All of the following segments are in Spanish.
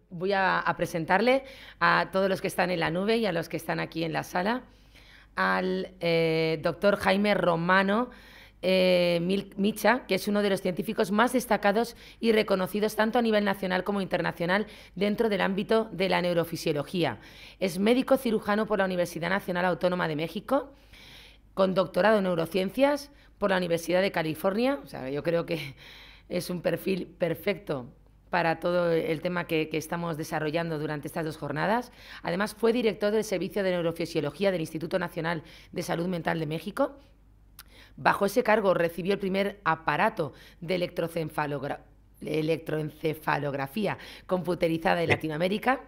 Voy a presentarle a todos los que están en la nube y a los que están aquí en la sala al doctor Jaime Romano Micha, que es uno de los científicos más destacados y reconocidos tanto a nivel nacional como internacional dentro del ámbito de la neurofisiología. Es médico cirujano por la Universidad Nacional Autónoma de México, con doctorado en neurociencias por la Universidad de California. O sea, yo creo que es un perfil perfecto para todo el tema que estamos desarrollando durante estas dos jornadas. Además, fue director del Servicio de Neurofisiología del Instituto Nacional de Salud Mental de México. Bajo ese cargo recibió el primer aparato de electroencefalografía computerizada de Latinoamérica.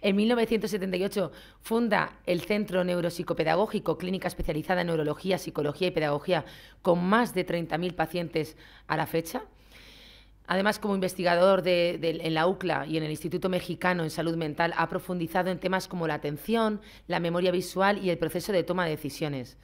En 1978 funda el Centro Neuropsicopedagógico, clínica especializada en neurología, psicología y pedagogía, con más de 30.000 pacientes a la fecha. Además, como investigador en la UCLA y en el Instituto Mexicano en Salud Mental, ha profundizado en temas como la atención, la memoria visual y el proceso de toma de decisiones.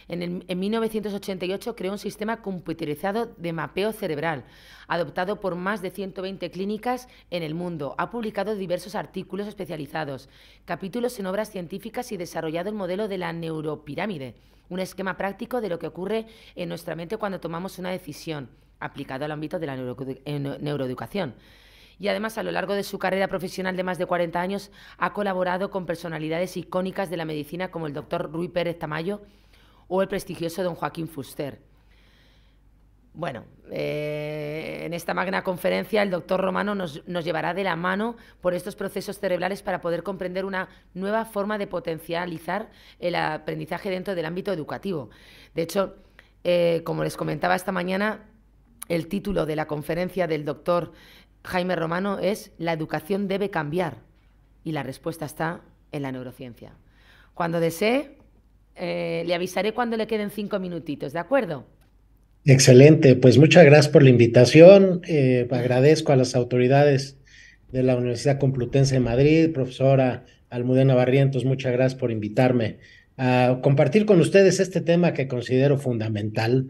En 1988 creó un sistema computerizado de mapeo cerebral, adoptado por más de 120 clínicas en el mundo. Ha publicado diversos artículos especializados, capítulos en obras científicas y desarrollado el modelo de la neuropirámide, un esquema práctico de lo que ocurre en nuestra mente cuando tomamos una decisión, aplicado al ámbito de la neuroeducación. Y además, a lo largo de su carrera profesional de más de 40 años, ha colaborado con personalidades icónicas de la medicina como el doctor Rui Pérez Tamayo o el prestigioso don Joaquín Fuster. Bueno, en esta magna conferencia el doctor Romano nos llevará de la mano por estos procesos cerebrales para poder comprender una nueva forma de potencializar el aprendizaje dentro del ámbito educativo. De hecho, como les comentaba esta mañana, el título de la conferencia del doctor Jaime Romano es «La educación debe cambiar» y la respuesta está en la neurociencia. Cuando desee, le avisaré cuando le queden 5 minutitos, ¿de acuerdo? Excelente, pues muchas gracias por la invitación. Agradezco a las autoridades de la Universidad Complutense de Madrid, profesora Almudena Barrientos, muchas gracias por invitarme a compartir con ustedes este tema que considero fundamental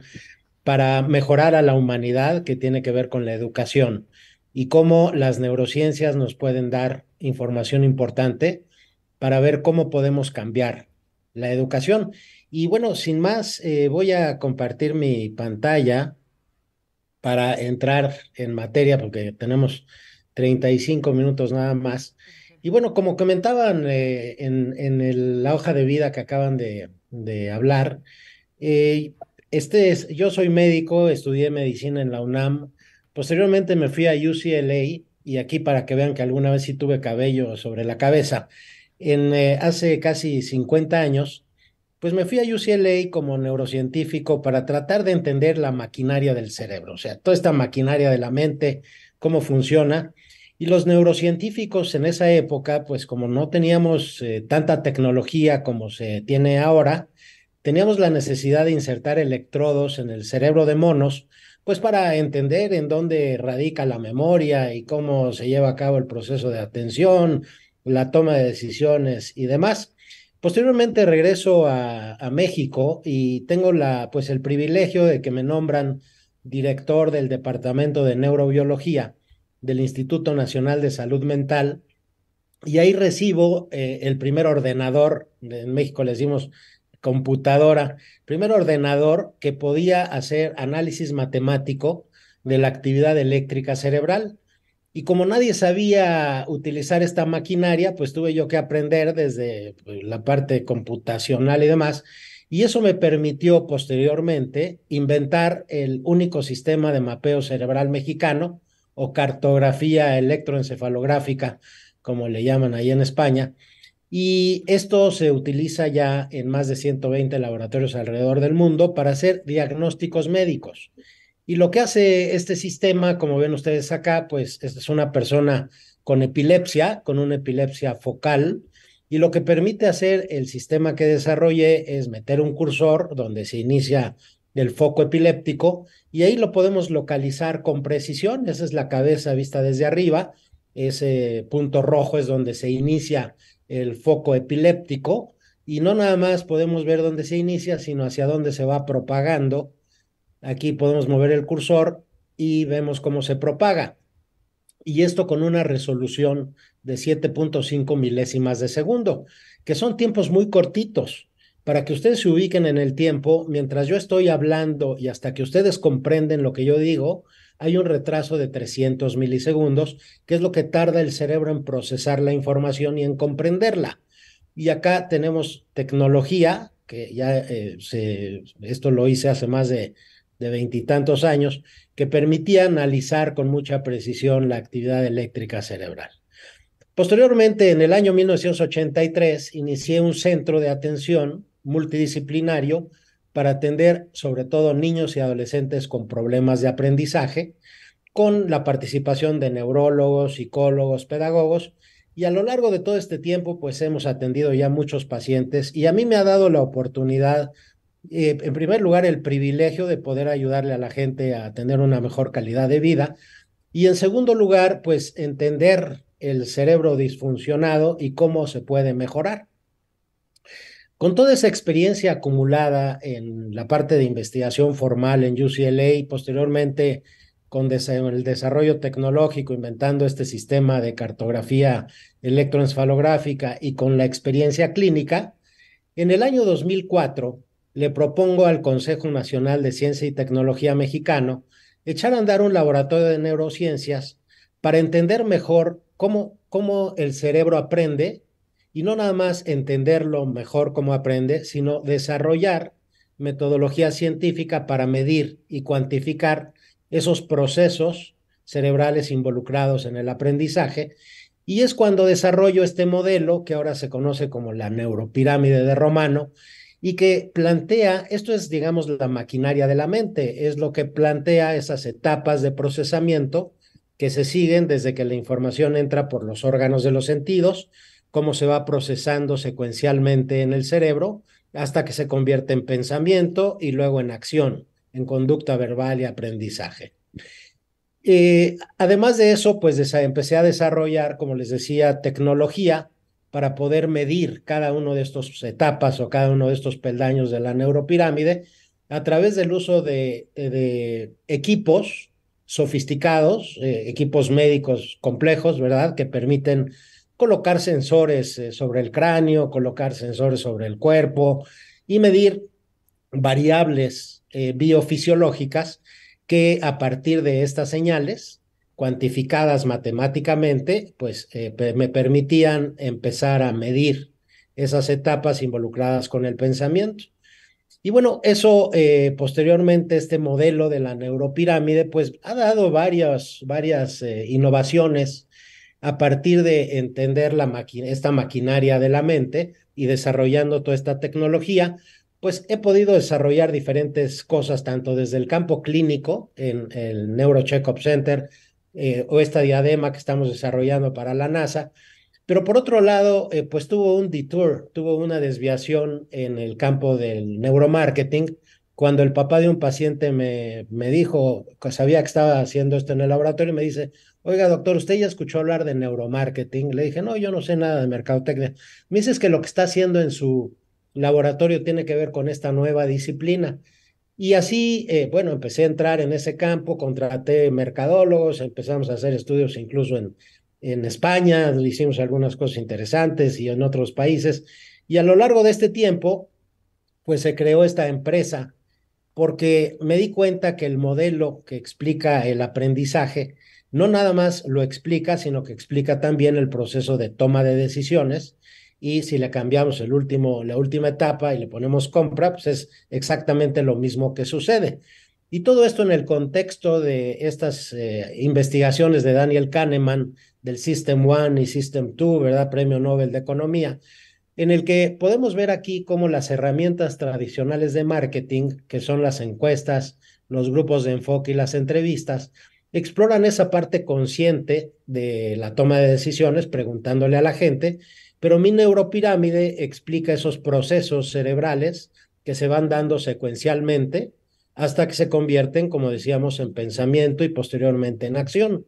para mejorar a la humanidad, que tiene que ver con la educación y cómo las neurociencias nos pueden dar información importante para ver cómo podemos cambiar la educación. Y bueno, sin más, voy a compartir mi pantalla para entrar en materia porque tenemos 35 minutos nada más. Y bueno, como comentaban la hoja de vida que acaban de hablar, eh, yo soy médico, estudié medicina en la UNAM, posteriormente me fui a UCLA y aquí para que vean que alguna vez sí tuve cabello sobre la cabeza. Hace casi 50 años, pues me fui a UCLA como neurocientífico para tratar de entender la maquinaria del cerebro, o sea, toda esta maquinaria de la mente, cómo funciona. Y los neurocientíficos en esa época, pues como no teníamos tanta tecnología como se tiene ahora, teníamos la necesidad de insertar electrodos en el cerebro de monos, pues para entender en dónde radica la memoria y cómo se lleva a cabo el proceso de atención, la toma de decisiones y demás. Posteriormente regreso a México y tengo pues el privilegio de que me nombran director del Departamento de Neurobiología del Instituto Nacional de Salud Mental y ahí recibo el primer ordenador, en México le decimos computadora, primer ordenador que podía hacer análisis matemático de la actividad eléctrica cerebral. Y como nadie sabía utilizar esta maquinaria, pues tuve yo que aprender desde pues, la parte computacional y demás. Y eso me permitió posteriormente inventar el único sistema de mapeo cerebral mexicano o cartografía electroencefalográfica, como le llaman ahí en España. Y esto se utiliza ya en más de 120 laboratorios alrededor del mundo para hacer diagnósticos médicos. Y lo que hace este sistema, como ven ustedes acá, pues es una persona con epilepsia, con una epilepsia focal, y lo que permite hacer el sistema que desarrollé es meter un cursor donde se inicia el foco epiléptico y ahí lo podemos localizar con precisión. Esa es la cabeza vista desde arriba. Ese punto rojo es donde se inicia el foco epiléptico y no nada más podemos ver dónde se inicia, sino hacia dónde se va propagando. Aquí podemos mover el cursor y vemos cómo se propaga. y esto con una resolución de 7.5 milésimas de segundo, que son tiempos muy cortitos. Para que ustedes se ubiquen en el tiempo, mientras yo estoy hablando y hasta que ustedes comprenden lo que yo digo, hay un retraso de 300 milisegundos, que es lo que tarda el cerebro en procesar la información y en comprenderla. Y acá tenemos tecnología, que ya esto lo hice hace más de veintitantos años, que permitía analizar con mucha precisión la actividad eléctrica cerebral. Posteriormente, en el año 1983, inicié un centro de atención multidisciplinario para atender sobre todo niños y adolescentes con problemas de aprendizaje, con la participación de neurólogos, psicólogos, pedagogos, y a lo largo de todo este tiempo, pues hemos atendido ya muchos pacientes y a mí me ha dado la oportunidad, en primer lugar, el privilegio de poder ayudarle a la gente a tener una mejor calidad de vida y en segundo lugar, pues entender el cerebro disfuncionado y cómo se puede mejorar. Con toda esa experiencia acumulada en la parte de investigación formal en UCLA y posteriormente con el desarrollo tecnológico, inventando este sistema de cartografía electroencefalográfica y con la experiencia clínica, en el año 2004 le propongo al Consejo Nacional de Ciencia y Tecnología mexicano echar a andar un laboratorio de neurociencias para entender mejor cómo el cerebro aprende y no nada más entenderlo mejor cómo aprende, sino desarrollar metodología científica para medir y cuantificar esos procesos cerebrales involucrados en el aprendizaje. Y es cuando desarrollo este modelo que ahora se conoce como la neuropirámide de Romano y que plantea, esto es, digamos, la maquinaria de la mente, es lo que plantea esas etapas de procesamiento que se siguen desde que la información entra por los órganos de los sentidos, cómo se va procesando secuencialmente en el cerebro hasta que se convierte en pensamiento y luego en acción, en conducta verbal y aprendizaje. Además de eso, pues empecé a desarrollar, como les decía, tecnología para poder medir cada uno de estos etapas o cada uno de estos peldaños de la neuropirámide a través del uso de equipos sofisticados, equipos médicos complejos, ¿verdad? Que permiten colocar sensores sobre el cráneo, colocar sensores sobre el cuerpo y medir variables biofisiológicas que a partir de estas señales cuantificadas matemáticamente, pues me permitían empezar a medir esas etapas involucradas con el pensamiento. Y bueno, eso posteriormente, este modelo de la neuropirámide, pues ha dado varias innovaciones a partir de entender esta maquinaria de la mente y desarrollando toda esta tecnología, pues he podido desarrollar diferentes cosas, tanto desde el campo clínico, en el Neuro Checkup Center, o esta diadema que estamos desarrollando para la NASA, pero por otro lado, pues tuvo un detour, tuvo una desviación en el campo del neuromarketing, cuando el papá de un paciente me dijo, que sabía que estaba haciendo esto en el laboratorio, y me dice, oiga, doctor, ¿usted ya escuchó hablar de neuromarketing? Le dije, no, yo no sé nada de mercadotecnia. Me dice, es que lo que está haciendo en su laboratorio tiene que ver con esta nueva disciplina. Y así, bueno, empecé a entrar en ese campo, contraté mercadólogos, empezamos a hacer estudios incluso en España, hicimos algunas cosas interesantes y en otros países. Y a lo largo de este tiempo, pues se creó esta empresa porque me di cuenta que el modelo que explica el aprendizaje no nada más lo explica, sino que explica también el proceso de toma de decisiones. Y si le cambiamos la última etapa y le ponemos compra, pues es exactamente lo mismo que sucede. Y todo esto en el contexto de estas investigaciones de Daniel Kahneman del System One y System Two, ¿verdad? Premio Nobel de Economía, en el que podemos ver aquí cómo las herramientas tradicionales de marketing, que son las encuestas, los grupos de enfoque y las entrevistas, exploran esa parte consciente de la toma de decisiones, preguntándole a la gente, pero mi neuropirámide explica esos procesos cerebrales que se van dando secuencialmente hasta que se convierten, como decíamos, en pensamiento y posteriormente en acción.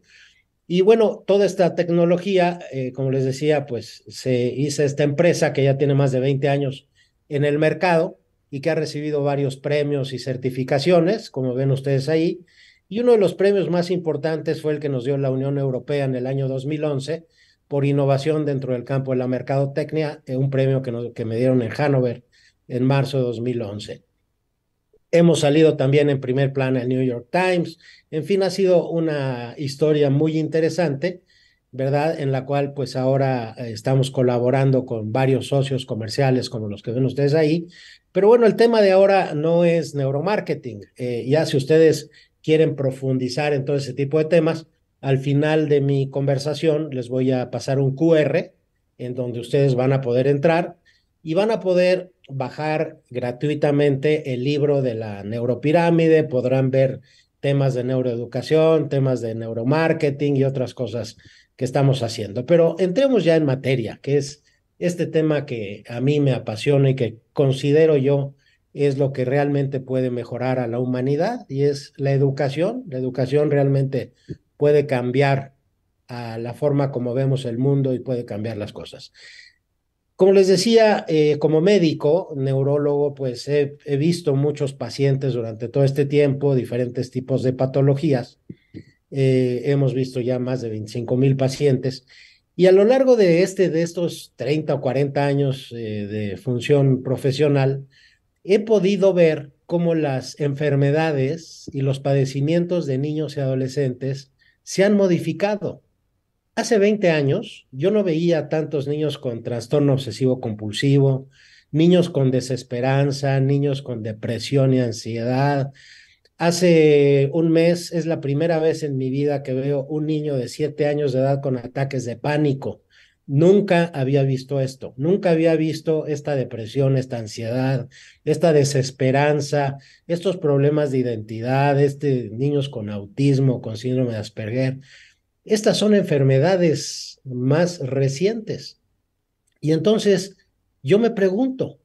Y bueno, toda esta tecnología, como les decía, pues se hizo esta empresa que ya tiene más de 20 años en el mercado y que ha recibido varios premios y certificaciones, como ven ustedes ahí. Y uno de los premios más importantes fue el que nos dio la Unión Europea en el año 2011 por innovación dentro del campo de la mercadotecnia, un premio que me dieron en Hannover en marzo de 2011. Hemos salido también en primer plano en el New York Times. En fin, ha sido una historia muy interesante, ¿verdad? En la cual pues ahora estamos colaborando con varios socios comerciales como los que ven ustedes ahí. Pero bueno, el tema de ahora no es neuromarketing. Ya si ustedes quieren profundizar en todo ese tipo de temas, al final de mi conversación les voy a pasar un QR en donde ustedes van a poder entrar y van a poder bajar gratuitamente el libro de la neuropirámide, podrán ver temas de neuroeducación, temas de neuromarketing y otras cosas que estamos haciendo. Pero entremos ya en materia, que es este tema que a mí me apasiona y que considero yo es lo que realmente puede mejorar a la humanidad y es la educación. La educación realmente puede cambiar a la forma como vemos el mundo y puede cambiar las cosas. Como les decía, como médico, neurólogo, pues he visto muchos pacientes durante todo este tiempo, diferentes tipos de patologías. Hemos visto ya más de 25,000 pacientes. Y a lo largo de estos 30 o 40 años de función profesional, he podido ver cómo las enfermedades y los padecimientos de niños y adolescentes se han modificado. Hace 20 años yo no veía tantos niños con trastorno obsesivo compulsivo, niños con desesperanza, niños con depresión y ansiedad. Hace un mes es la primera vez en mi vida que veo un niño de 7 años de edad con ataques de pánico. Nunca había visto esto, nunca había visto esta depresión, esta ansiedad, esta desesperanza, estos problemas de identidad, niños con autismo, con síndrome de Asperger. Estas son enfermedades más recientes. Y entonces yo me pregunto,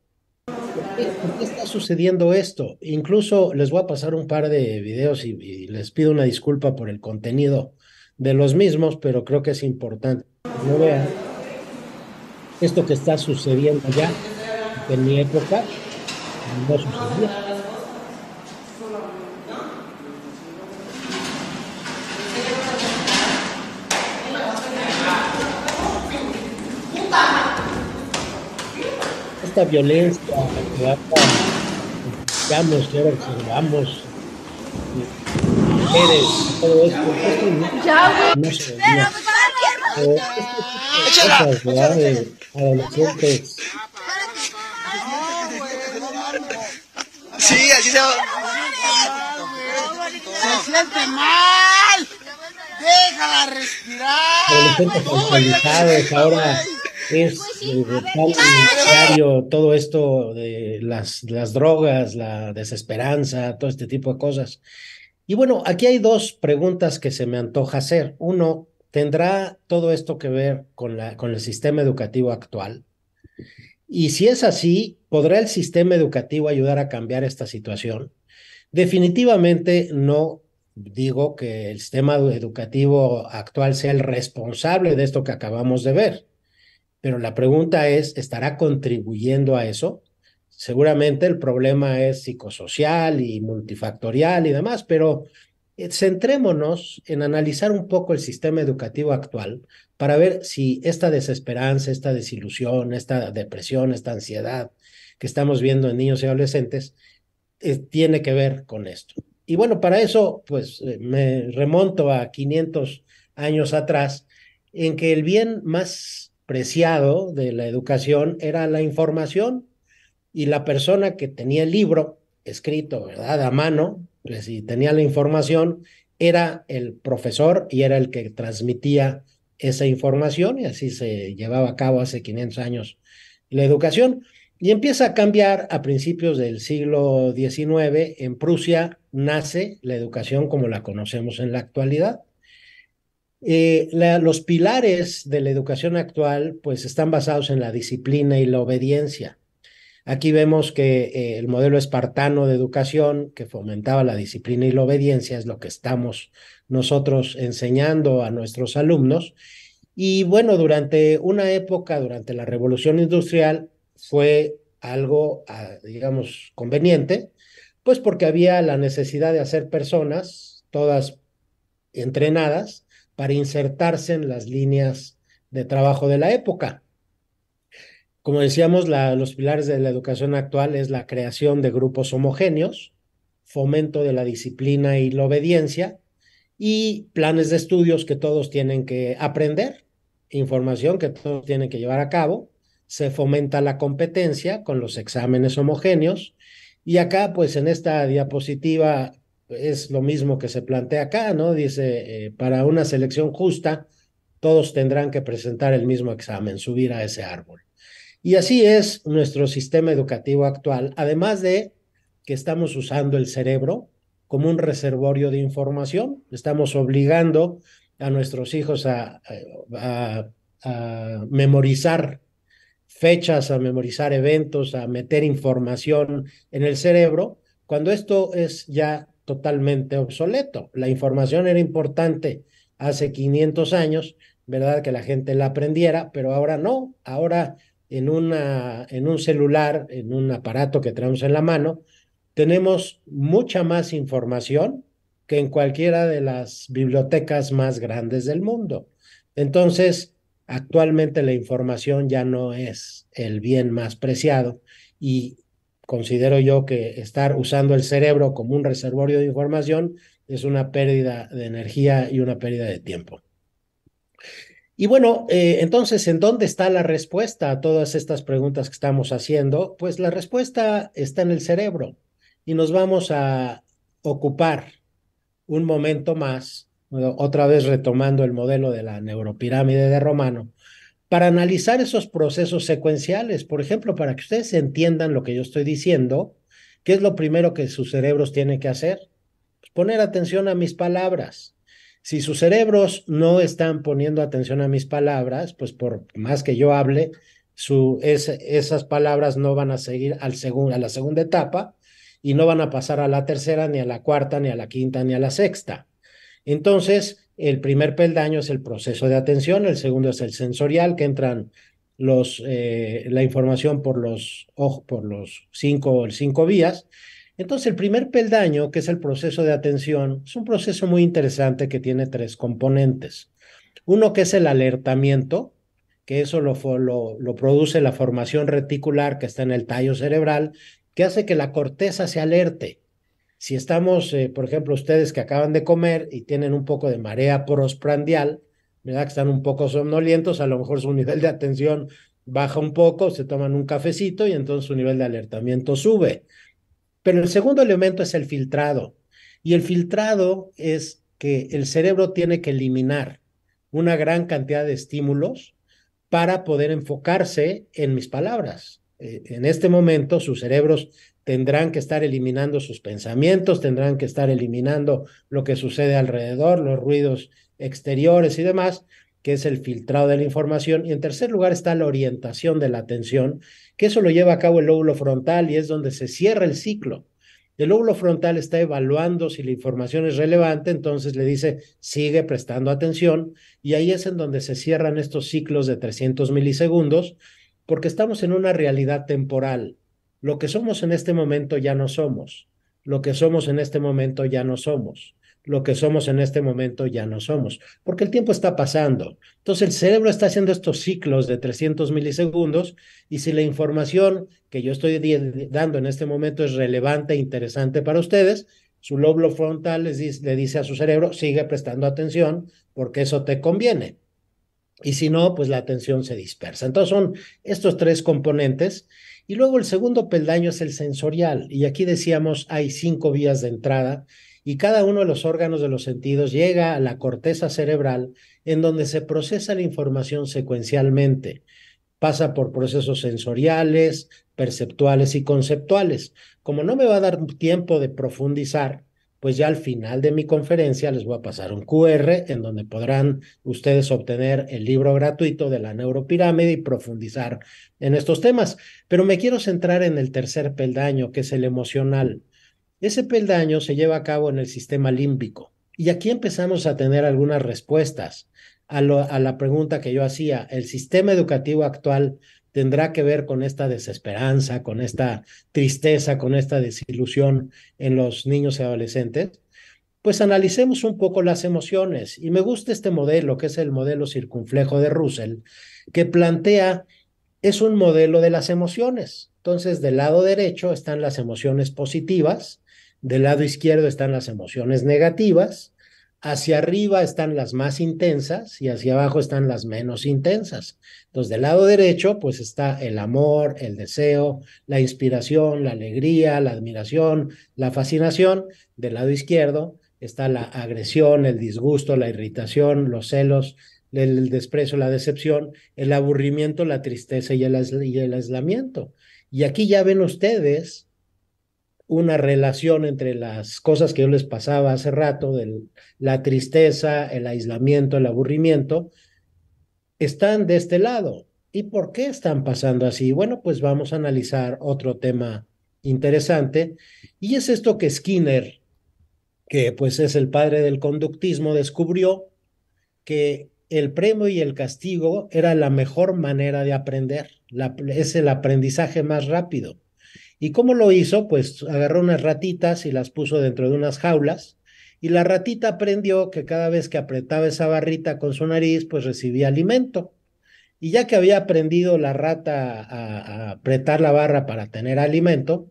¿por qué está sucediendo esto? Incluso les voy a pasar un par de videos y les pido una disculpa por el contenido de los mismos, pero creo que es importante que lo vean. Esto que está sucediendo ya, en mi época, no sucedía. Esta violencia que ahora escuchamos, que ahora observamos, mujeres, todo esto no se veía. Este tipo de cosas, ¿verdad? De adolescentes. Sí, así se va. Se siente mal. Déjala respirar. Adolescentes alcoholizados, ahora es tan necesario todo esto de las drogas, la desesperanza, todo este tipo de cosas. Y bueno, aquí hay dos preguntas que se me antoja hacer. Uno, ¿tendrá todo esto que ver con el sistema educativo actual? Y si es así, ¿podrá el sistema educativo ayudar a cambiar esta situación? Definitivamente no digo que el sistema educativo actual sea el responsable de esto que acabamos de ver, pero la pregunta es, ¿estará contribuyendo a eso? Seguramente el problema es psicosocial y multifactorial y demás, pero centrémonos en analizar un poco el sistema educativo actual para ver si esta desesperanza, esta desilusión, esta depresión, esta ansiedad que estamos viendo en niños y adolescentes tiene que ver con esto. Y bueno, para eso, pues me remonto a 500 años atrás, en que el bien más preciado de la educación era la información y la persona que tenía el libro escrito, ¿verdad? A mano, pues si tenía la información, era el profesor y era el que transmitía esa información y así se llevaba a cabo hace 500 años la educación. Y empieza a cambiar a principios del siglo XIX. En Prusia nace la educación como la conocemos en la actualidad. Los pilares de la educación actual pues están basados en la disciplina y la obediencia. Aquí vemos que el modelo espartano de educación que fomentaba la disciplina y la obediencia es lo que estamos nosotros enseñando a nuestros alumnos. Y bueno, durante una época, durante la Revolución Industrial, fue algo, digamos, conveniente, pues porque había la necesidad de hacer personas. todas entrenadas para insertarse en las líneas de trabajo de la época. Como decíamos, los pilares de la educación actual es la creación de grupos homogéneos, fomento de la disciplina y la obediencia, y planes de estudios que todos tienen que aprender, información que todos tienen que llevar a cabo. Se fomenta la competencia con los exámenes homogéneos, y acá, pues en esta diapositiva es lo mismo que se plantea acá, ¿no? Dice, para una selección justa, todos tendrán que presentar el mismo examen, subir a ese árbol. Y así es nuestro sistema educativo actual, además de que estamos usando el cerebro como un reservorio de información. Estamos obligando a nuestros hijos a memorizar fechas, a memorizar eventos, a meter información en el cerebro, cuando esto es ya totalmente obsoleto. La información era importante hace 500 años, ¿verdad? Que la gente la aprendiera, pero ahora no. Ahora en un celular, en un aparato que tenemos en la mano, tenemos mucha más información que en cualquiera de las bibliotecas más grandes del mundo. Entonces, actualmente la información ya no es el bien más preciado, y considero yo que estar usando el cerebro como un reservorio de información es una pérdida de energía y una pérdida de tiempo. Y bueno, entonces, ¿en dónde está la respuesta a todas estas preguntas que estamos haciendo? Pues la respuesta está en el cerebro, y nos vamos a ocupar un momento más, otra vez retomando el modelo de la neuropirámide de Romano, para analizar esos procesos secuenciales. Por ejemplo, para que ustedes entiendan lo que yo estoy diciendo, ¿qué es lo primero que sus cerebros tienen que hacer? Pues poner atención a mis palabras. Si sus cerebros no están poniendo atención a mis palabras, pues por más que yo hable, esas palabras no van a seguir a la segunda etapa, y no van a pasar a la tercera, ni a la cuarta, ni a la quinta, ni a la sexta. Entonces, el primer peldaño es el proceso de atención, el segundo es el sensorial, que entran la información por los ojos, por los cinco vías. Entonces, el primer peldaño, que es el proceso de atención, es un proceso muy interesante que tiene tres componentes. Uno, que es el alertamiento, que eso lo produce la formación reticular que está en el tallo cerebral, que hace que la corteza se alerte. Si estamos, por ejemplo, ustedes que acaban de comer y tienen un poco de marea postprandial, ¿verdad? Que están un poco somnolientos, a lo mejor su nivel de atención baja un poco, se toman un cafecito y entonces su nivel de alertamiento sube. Pero el segundo elemento es el filtrado. Y el filtrado es que el cerebro tiene que eliminar una gran cantidad de estímulos para poder enfocarse en mis palabras. En este momento, sus cerebros tendrán que estar eliminando sus pensamientos, tendrán que estar eliminando lo que sucede alrededor, los ruidos exteriores y demás, que es el filtrado de la información. Y en tercer lugar está la orientación de la atención, que eso lo lleva a cabo el lóbulo frontal, y es donde se cierra el ciclo. El lóbulo frontal está evaluando si la información es relevante, entonces le dice, sigue prestando atención, y ahí es en donde se cierran estos ciclos de 300 milisegundos, porque estamos en una realidad temporal. Lo que somos en este momento ya no somos. Lo que somos en este momento ya no somos. Lo que somos en este momento ya no somos, porque el tiempo está pasando. Entonces el cerebro está haciendo estos ciclos de 300 milisegundos, y si la información que yo estoy dando en este momento es relevante e interesante para ustedes, su lóbulo frontal le dice a su cerebro, sigue prestando atención porque eso te conviene. Y si no, pues la atención se dispersa. Entonces son estos tres componentes. Y luego el segundo peldaño es el sensorial. Y aquí decíamos, hay 5 vías de entrada, y cada uno de los órganos de los sentidos llega a la corteza cerebral, en donde se procesa la información secuencialmente. Pasa por procesos sensoriales, perceptuales y conceptuales. Como no me va a dar tiempo de profundizar, pues ya al final de mi conferencia les voy a pasar un QR en donde podrán ustedes obtener el libro gratuito de la neuropirámide y profundizar en estos temas. Pero me quiero centrar en el tercer peldaño, que es el emocional. Ese peldaño se lleva a cabo en el sistema límbico. Y aquí empezamos a tener algunas respuestas a la pregunta que yo hacía. ¿El sistema educativo actual tendrá que ver con esta desesperanza, con esta tristeza, con esta desilusión en los niños y adolescentes? pues analicemos un poco las emociones. Y me gusta este modelo, que es el modelo circunflejo de Russell, que plantea, es un modelo de las emociones. Entonces, del lado derecho están las emociones positivas, del lado izquierdo están las emociones negativas, hacia arriba están las más intensas y hacia abajo están las menos intensas. Entonces, del lado derecho, pues está el amor, el deseo, la inspiración, la alegría, la admiración, la fascinación. Del lado izquierdo está la agresión, el disgusto, la irritación, los celos, el desprecio, la decepción, el aburrimiento, la tristeza y el aislamiento. Y aquí ya ven ustedes una relación entre las cosas que yo les pasaba hace rato, de la tristeza, el aislamiento, el aburrimiento, están de este lado. ¿Y por qué están pasando así? Bueno, pues vamos a analizar otro tema interesante, y es esto que Skinner, que pues es el padre del conductismo, descubrió que el premio y el castigo era la mejor manera de aprender, es el aprendizaje más rápido. ¿Y cómo lo hizo? Pues agarró unas ratitas y las puso dentro de unas jaulas, y la ratita aprendió que cada vez que apretaba esa barrita con su nariz, pues recibía alimento. Y ya que había aprendido la rata a apretar la barra para tener alimento,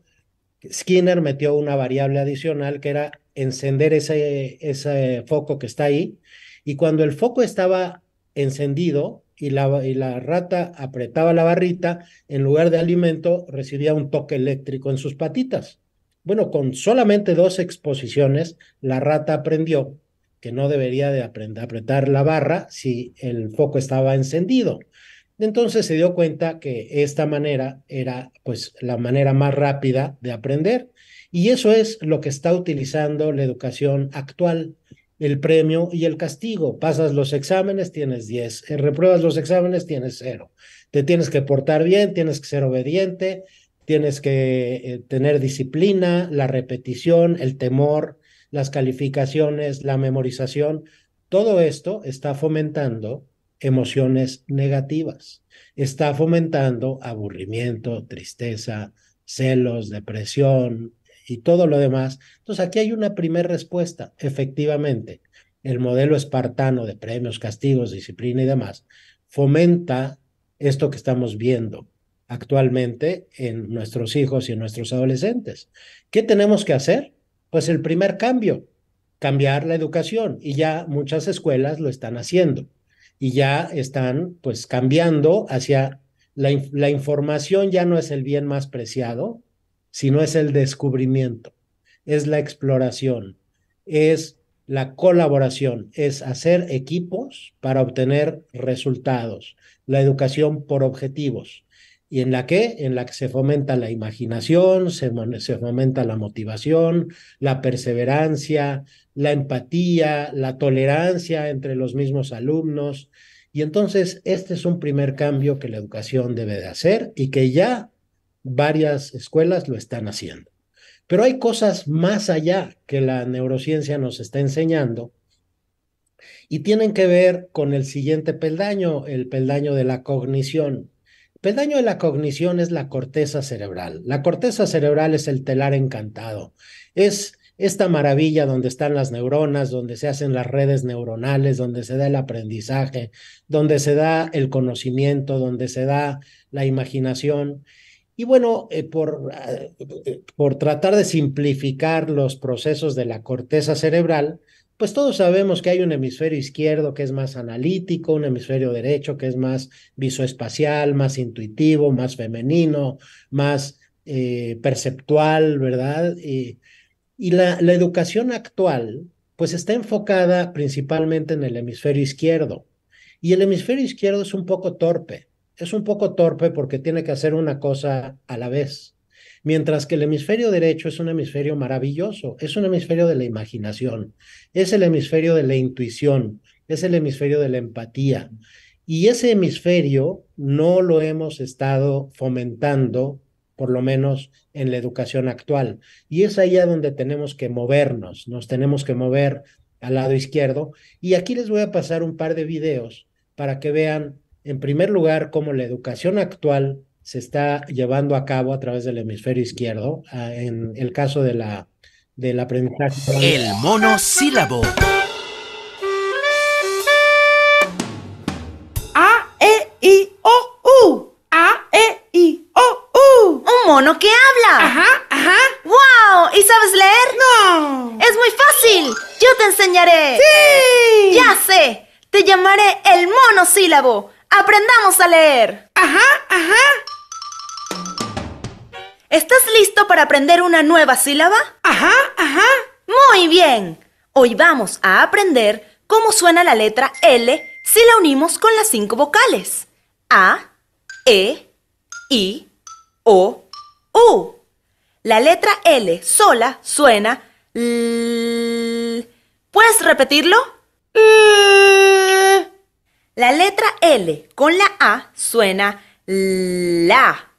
Skinner metió una variable adicional, que era encender ese foco que está ahí, y cuando el foco estaba encendido y la rata apretaba la barrita, en lugar de alimento recibía un toque eléctrico en sus patitas. Bueno, con solamente 2 exposiciones, la rata aprendió que no debería de apretar la barra si el foco estaba encendido. Entonces se dio cuenta que esta manera era pues la manera más rápida de aprender, y eso es lo que está utilizando la educación actual, el premio y el castigo. Pasas los exámenes, tienes 10, repruebas los exámenes, tienes 0. Te tienes que portar bien, tienes que ser obediente, tienes que tener disciplina, la repetición, el temor, las calificaciones, la memorización. Todo esto está fomentando emociones negativas. Está fomentando aburrimiento, tristeza, celos, depresión y todo lo demás. Entonces, aquí hay una primera respuesta. Efectivamente, el modelo espartano de premios, castigos, disciplina y demás fomenta esto que estamos viendo actualmente en nuestros hijos y en nuestros adolescentes. ¿Qué tenemos que hacer? Pues el primer cambio, cambiar la educación, y ya muchas escuelas lo están haciendo y ya están pues cambiando hacia la información. Ya no es el bien más preciado, sino es el descubrimiento, es la exploración, es la colaboración, es hacer equipos para obtener resultados, la educación por objetivos. ¿Y en la que se fomenta la imaginación, se fomenta la motivación, la perseverancia, la empatía, la tolerancia entre los mismos alumnos? Y entonces este es un primer cambio que la educación debe de hacer, y que ya varias escuelas lo están haciendo. Pero hay cosas más allá que la neurociencia nos está enseñando, y tienen que ver con el siguiente peldaño, el peldaño de la cognición. El peldaño de la cognición es la corteza cerebral. La corteza cerebral es el telar encantado. Es esta maravilla donde están las neuronas, donde se hacen las redes neuronales, donde se da el aprendizaje, donde se da el conocimiento, donde se da la imaginación. Y bueno, por tratar de simplificar los procesos de la corteza cerebral, pues todos sabemos que hay un hemisferio izquierdo que es más analítico, un hemisferio derecho que es más visoespacial, más intuitivo, más femenino, más perceptual, ¿verdad? Y la educación actual, pues está enfocada principalmente en el hemisferio izquierdo. Y el hemisferio izquierdo es un poco torpe. Es un poco torpe porque tiene que hacer una cosa a la vez. Mientras que el hemisferio derecho es un hemisferio maravilloso, es un hemisferio de la imaginación, es el hemisferio de la intuición, es el hemisferio de la empatía. Y ese hemisferio no lo hemos estado fomentando, por lo menos en la educación actual. Y es ahí a donde tenemos que movernos, nos tenemos que mover al lado izquierdo. Y aquí les voy a pasar un par de videos para que vean, en primer lugar, cómo la educación actual se está llevando a cabo a través del hemisferio izquierdo, en el caso del aprendizaje. El monosílabo. A, E, I, O, U. A, E, I, O, U. Un mono que habla. Ajá, ajá. ¡Wow! ¿Y sabes leer? No. Es muy fácil. Yo te enseñaré. Sí. Ya sé. Te llamaré el monosílabo. Aprendamos a leer. Ajá, ajá. ¿Estás listo para aprender una nueva sílaba? Ajá, ajá. Muy bien. Hoy vamos a aprender cómo suena la letra L si la unimos con las 5 vocales. A, E, I, O, U. La letra L sola suena L. ¿Puedes repetirlo? La letra L con la A suena LA.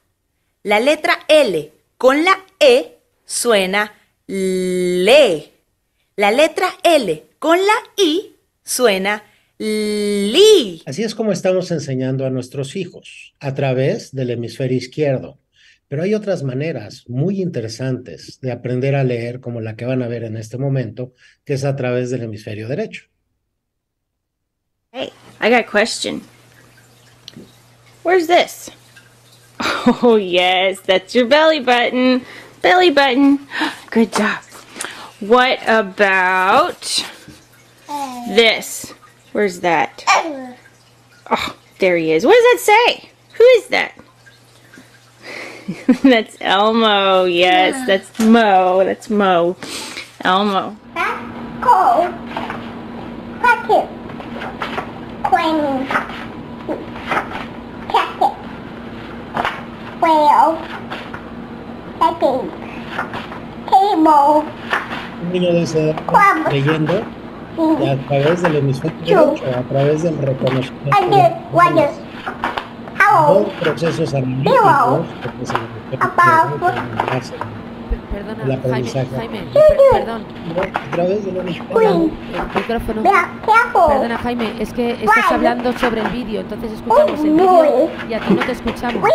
La letra L con la E suena LE. La letra L con la I suena LI. Así es como estamos enseñando a nuestros hijos, a través del hemisferio izquierdo. Pero hay otras maneras muy interesantes de aprender a leer, como la que van a ver en este momento, que es a través del hemisferio derecho. Hey, I got a question. Where's this? Oh, yes, that's your belly button. Belly button. Good job. What about this? Where's that? Oh, there he is. What does that say? Who is that? That's Elmo. Yes, that's Mo. That's Mo. Elmo. Cold. Pocket. Queen. Jacket. Whale. Becky. Table. Un niño de esa edad leyendo y a través del hemisferio derecho, a través del reconocimiento de dos procesos analíticos, que es el hemisferio izquierdo, Perdona, el aprendizaje. Jaime, perdón. A través del hemisferio. El micrófono. Perdona, Jaime, es que estás hablando sobre el vídeo, entonces escuchamos el vídeo y a ti no te escuchamos.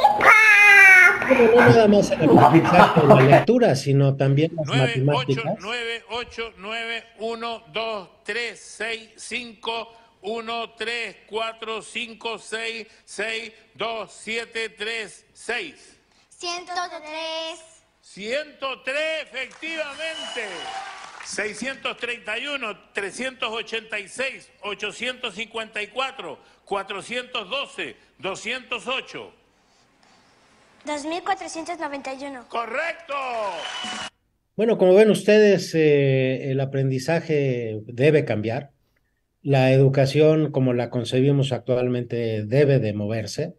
No nada más el aprendizaje o la lectura, sino también las 9, 8, matemáticas. 9, 8, 9, 1, 2, 3, 6, 5, 1, 3, 4, 5, 6, 6, 2, 7, 3, 6. 103. 103, efectivamente. 631, 386, 854, 412, 208. 2491. ¡Correcto! Bueno, como ven ustedes, el aprendizaje debe cambiar. La educación, como la concebimos actualmente, debe de moverse.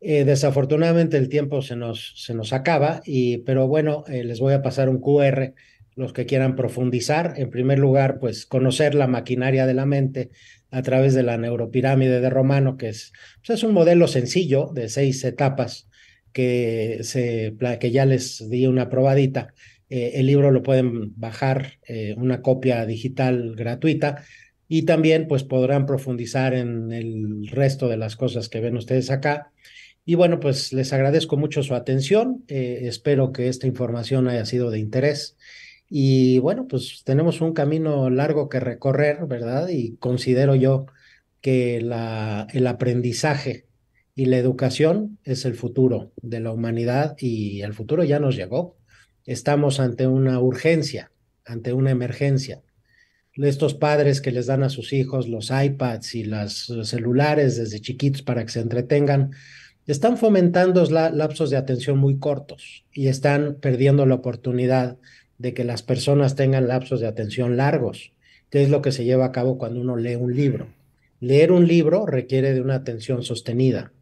Desafortunadamente el tiempo se nos acaba, pero bueno, les voy a pasar un QR, los que quieran profundizar. En primer lugar, pues conocer la maquinaria de la mente a través de la neuropirámide de Romano, que pues es un modelo sencillo de 6 etapas que ya les di una probadita. El libro lo pueden bajar, una copia digital gratuita, y también pues podrán profundizar en el resto de las cosas que ven ustedes acá. Y bueno, pues les agradezco mucho su atención. Espero que esta información haya sido de interés. Y bueno, pues tenemos un camino largo que recorrer, ¿verdad? Y considero yo que el aprendizaje y la educación es el futuro de la humanidad, y el futuro ya nos llegó. Estamos ante una urgencia, ante una emergencia. Estos padres que les dan a sus hijos los iPads y los celulares desde chiquitos para que se entretengan, están fomentando lapsos de atención muy cortos y están perdiendo la oportunidad de que las personas tengan lapsos de atención largos, que es lo que se lleva a cabo cuando uno lee un libro. Leer un libro requiere de una atención sostenida.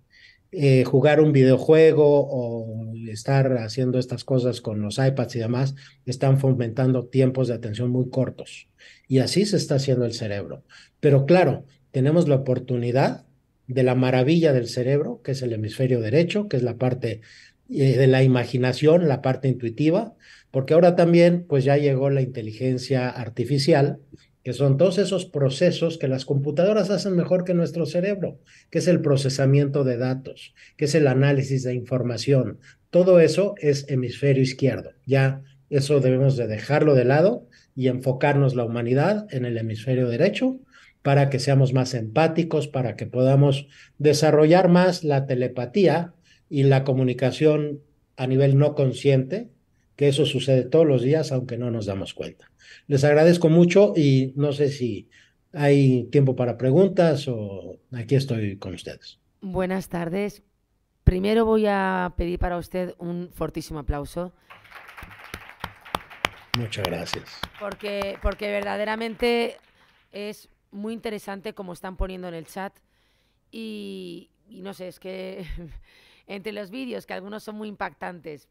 Jugar un videojuego o estar haciendo estas cosas con los iPads y demás están fomentando tiempos de atención muy cortos. Y así se está haciendo el cerebro. Pero claro, tenemos la oportunidad de la maravilla del cerebro, que es el hemisferio derecho, que es la parte de la imaginación, la parte intuitiva, porque ahora también pues ya llegó la inteligencia artificial, que son todos esos procesos que las computadoras hacen mejor que nuestro cerebro, que es el procesamiento de datos, que es el análisis de información. Todo eso es hemisferio izquierdo. Ya Eso debemos de dejarlo de lado y enfocarnos la humanidad en el hemisferio derecho para que seamos más empáticos, para que podamos desarrollar más la telepatía y la comunicación a nivel no consciente, que eso sucede todos los días, aunque no nos damos cuenta. Les agradezco mucho y no sé si hay tiempo para preguntas o aquí estoy con ustedes. Buenas tardes. Primero voy a pedir para usted un fortísimo aplauso. Muchas gracias. Porque verdaderamente es muy interesante como están poniendo en el chat y no sé, es que entre los vídeos, que algunos son muy impactantes,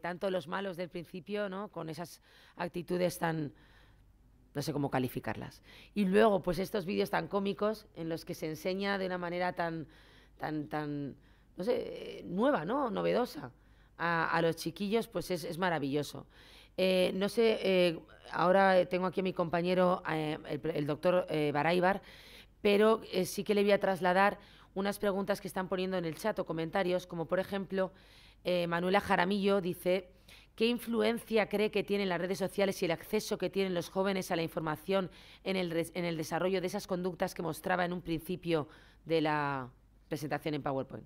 tanto los malos del principio, ¿no? Con esas actitudes tan, no sé cómo calificarlas, y luego pues estos vídeos tan cómicos en los que se enseña de una manera tan, no sé, nueva, ¿no? Novedosa a los chiquillos, pues es maravilloso. No sé, ahora tengo aquí a mi compañero, el doctor Baraybar, pero sí que le voy a trasladar unas preguntas que están poniendo en el chat o comentarios, como por ejemplo, Manuela Jaramillo dice: ¿qué influencia cree que tienen las redes sociales y el acceso que tienen los jóvenes a la información en el desarrollo de esas conductas que mostraba en un principio de la presentación en PowerPoint?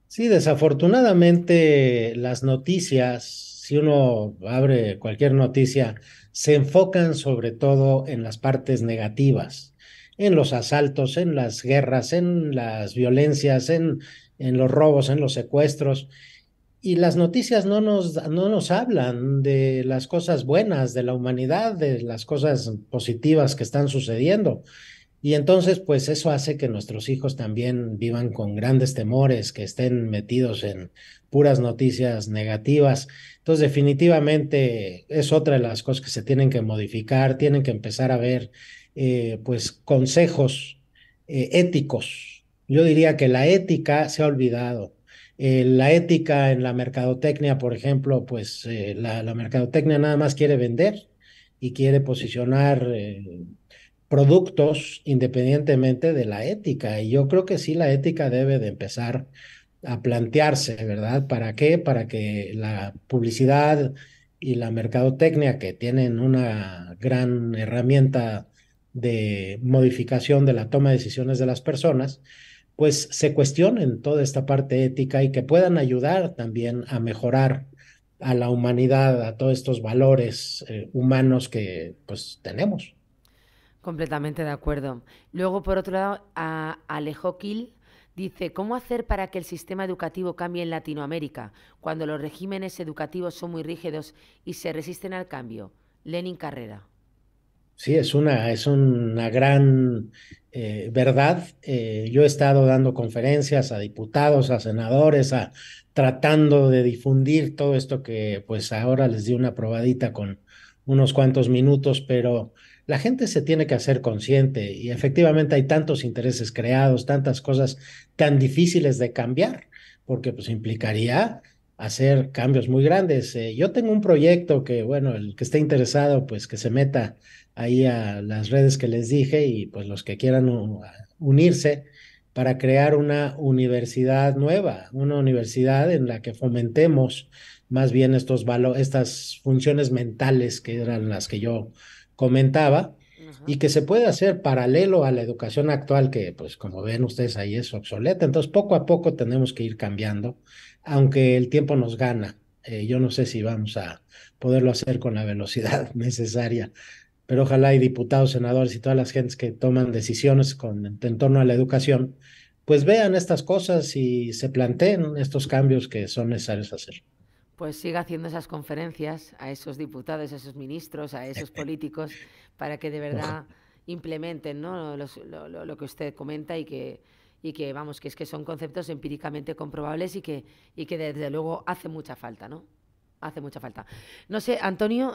Sí, desafortunadamente las noticias, si uno abre cualquier noticia, se enfocan sobre todo en las partes negativas, en los asaltos, en las guerras, en las violencias, en los robos, en los secuestros. Y las noticias no nos hablan de las cosas buenas de la humanidad, de las cosas positivas que están sucediendo. Y entonces, pues eso hace que nuestros hijos también vivan con grandes temores, que estén metidos en puras noticias negativas. Entonces, definitivamente es otra de las cosas que se tienen que modificar, tienen que empezar a ver, pues, consejos éticos. Yo diría que la ética se ha olvidado. La ética en la mercadotecnia, por ejemplo, pues la mercadotecnia nada más quiere vender y quiere posicionar productos independientemente de la ética. Y yo creo que sí, la ética debe de empezar a plantearse, ¿verdad? ¿Para qué? Para que la publicidad y la mercadotecnia, que tienen una gran herramienta de modificación de la toma de decisiones de las personas, pues se cuestionen toda esta parte ética y que puedan ayudar también a mejorar a la humanidad, a todos estos valores humanos que pues tenemos. Completamente de acuerdo. Luego, por otro lado, Alejo Gil dice: ¿cómo hacer para que el sistema educativo cambie en Latinoamérica cuando los regímenes educativos son muy rígidos y se resisten al cambio? Lenin Carrera. Sí, es una gran verdad. Yo he estado dando conferencias a diputados, a senadores, tratando de difundir todo esto que pues ahora les di una probadita con unos cuantos minutos, pero la gente se tiene que hacer consciente y efectivamente hay tantos intereses creados, tantas cosas tan difíciles de cambiar, porque pues implicaría hacer cambios muy grandes. Yo tengo un proyecto que, bueno, el que esté interesado, pues que se meta ahí a las redes que les dije y pues los que quieran unirse para crear una universidad nueva, una universidad en la que fomentemos más bien estas funciones mentales que eran las que yo comentaba y que se puede hacer paralelo a la educación actual que pues como ven ustedes ahí es obsoleta. Entonces poco a poco tenemos que ir cambiando, aunque el tiempo nos gana. Yo no sé si vamos a poderlo hacer con la velocidad necesaria, pero ojalá y diputados, senadores y todas las gentes que toman decisiones en torno a la educación, pues vean estas cosas y se planteen estos cambios que son necesarios hacer. Pues siga haciendo esas conferencias a esos diputados, a esos ministros, a esos políticos, para que de verdad implementen, ¿no? lo que usted comenta y que vamos, que es que son conceptos empíricamente comprobables y que desde luego hace mucha falta, ¿no? Hace mucha falta. No sé, Antonio,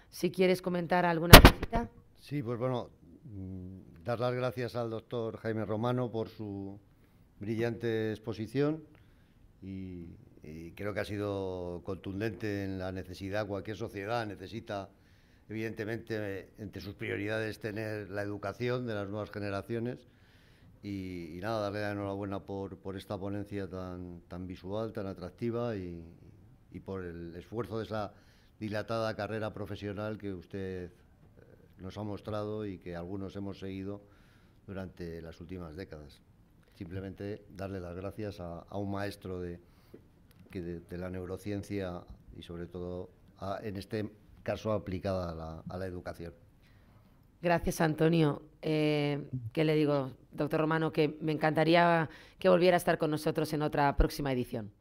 si quieres comentar alguna cosita. Sí, pues bueno, dar las gracias al doctor Jaime Romano por su brillante exposición y creo que ha sido contundente en la necesidad. Cualquier sociedad necesita, evidentemente, entre sus prioridades tener la educación de las nuevas generaciones y nada, darle la enhorabuena por esta ponencia tan visual, tan atractiva y y por el esfuerzo de esa dilatada carrera profesional que usted nos ha mostrado y que algunos hemos seguido durante las últimas décadas. Simplemente darle las gracias a un maestro de la neurociencia y sobre todo en este caso aplicada a la educación. Gracias, Antonio. ¿Qué le digo, doctor Romano? Que me encantaría que volviera a estar con nosotros en otra próxima edición.